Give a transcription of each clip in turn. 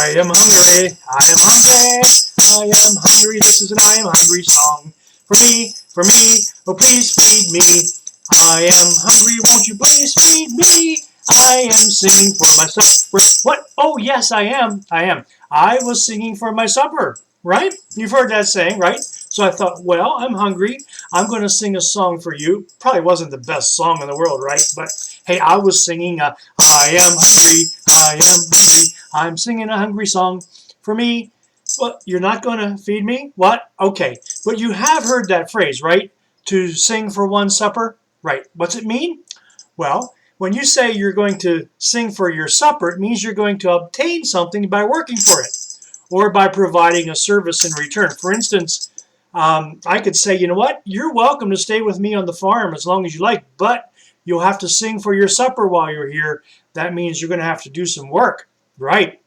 I am hungry, I am hungry, I am hungry. This is an I am hungry song. For me, oh please feed me. I am hungry, won't you please feed me? I am singing for my supper. What? Oh yes, I am. I was singing for my supper, right? You've heard that saying, right? So I thought, well, I'm hungry. I'm going to sing a song for you. Probably wasn't the best song in the world, right? But hey, I was singing I am hungry, I am hungry. I'm singing a hungry song for me. Well, you're not going to feed me? What? Okay. But you have heard that phrase, right? To sing for one supper? Right. What's it mean? Well, when you say you're going to sing for your supper, it means you're going to obtain something by working for it or by providing a service in return. For instance, I could say, you know what? You're welcome to stay with me on the farm as long as you like, but you'll have to sing for your supper while you're here. That means you're going to have to do some work, right?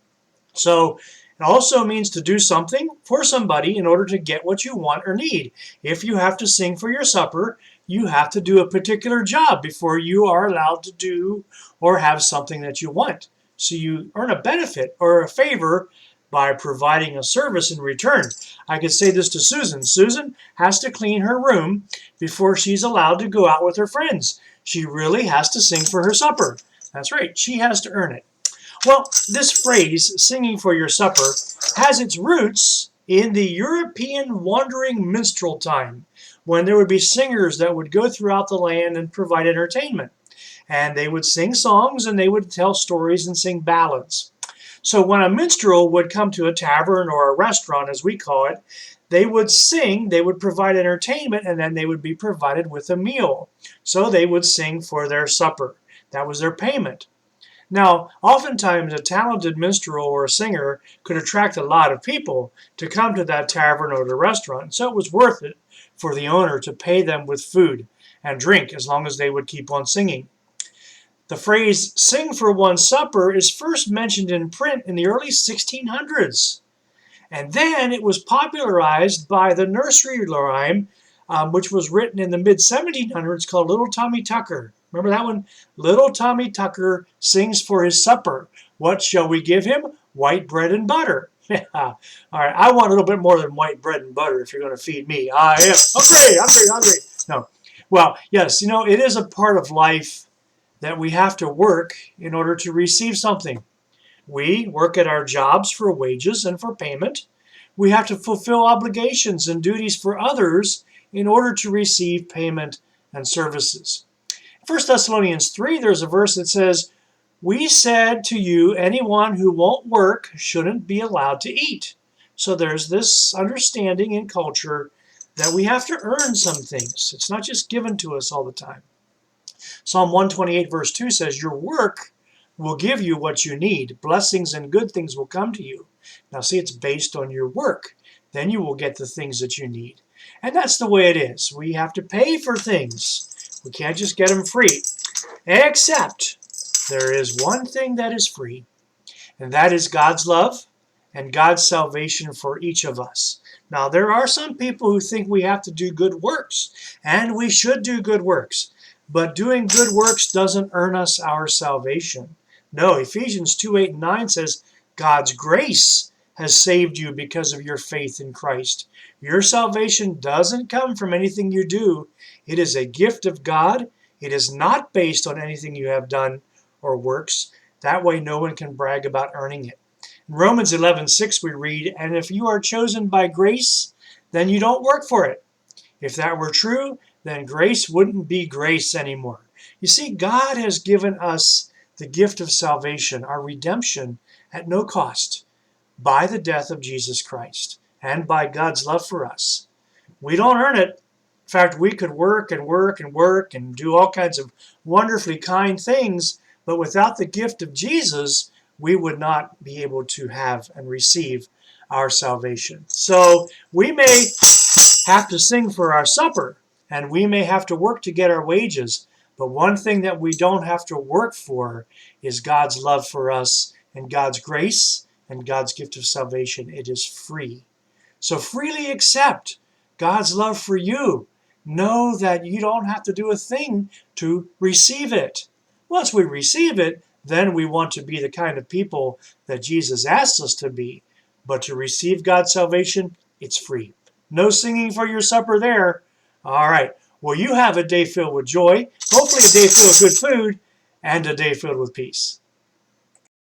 So it also means to do something for somebody in order to get what you want or need. If you have to sing for your supper, you have to do a particular job before you are allowed to do or have something that you want. So you earn a benefit or a favor by providing a service in return. I could say this to Susan. Susan has to clean her room before she's allowed to go out with her friends. She really has to sing for her supper. That's right, she has to earn it. Well, this phrase, singing for your supper, has its roots in the European wandering minstrel time, when there would be singers that would go throughout the land and provide entertainment. And they would sing songs and they would tell stories and sing ballads. So when a minstrel would come to a tavern or a restaurant, as we call it, they would sing, they would provide entertainment, and then they would be provided with a meal. So they would sing for their supper. That was their payment. Now, oftentimes a talented minstrel or a singer could attract a lot of people to come to that tavern or the restaurant, so it was worth it for the owner to pay them with food and drink as long as they would keep on singing. The phrase sing for one supper is first mentioned in print in the early 1600s. And then it was popularized by the nursery rhyme, which was written in the mid-1700s called Little Tommy Tucker. Remember that one? Little Tommy Tucker sings for his supper. What shall we give him? White bread and butter. All right, I want a little bit more than white bread and butter if you're going to feed me. I am hungry. No. Well, yes, you know, it is a part of life that we have to work in order to receive something. We work at our jobs for wages and for payment. We have to fulfill obligations and duties for others in order to receive payment and services. 1 Thessalonians 3, there's a verse that says, we said to you, anyone who won't work shouldn't be allowed to eat. So there's this understanding in culture that we have to earn some things. It's not just given to us all the time. Psalm 128 verse 2 says, your work will give you what you need. Blessings and good things will come to you. Now see, it's based on your work. Then you will get the things that you need. And that's the way it is. We have to pay for things. We can't just get them free. Except there is one thing that is free, and that is God's love and God's salvation for each of us. Now, there are some people who think we have to do good works, and we should do good works. But doing good works doesn't earn us our salvation. No, Ephesians 2:8 and 9 says, God's grace has saved you because of your faith in Christ. Your salvation doesn't come from anything you do. It is a gift of God. It is not based on anything you have done or works. That way no one can brag about earning it. In Romans 11:6 we read, and if you are chosen by grace, then you don't work for it. If that were true, then grace wouldn't be grace anymore. You see, God has given us the gift of salvation, our redemption, at no cost, by the death of Jesus Christ and by God's love for us. We don't earn it. In fact, we could work and work and work and do all kinds of wonderfully kind things, but without the gift of Jesus, we would not be able to have and receive our salvation. So we may have to sing for our supper, and we may have to work to get our wages, but one thing that we don't have to work for is God's love for us and God's grace and God's gift of salvation. It is free. So freely accept God's love for you. Know that you don't have to do a thing to receive it. Once we receive it, then we want to be the kind of people that Jesus asks us to be. But to receive God's salvation, it's free. No singing for your supper there. All right. Well, you have a day filled with joy, hopefully a day filled with good food, and a day filled with peace.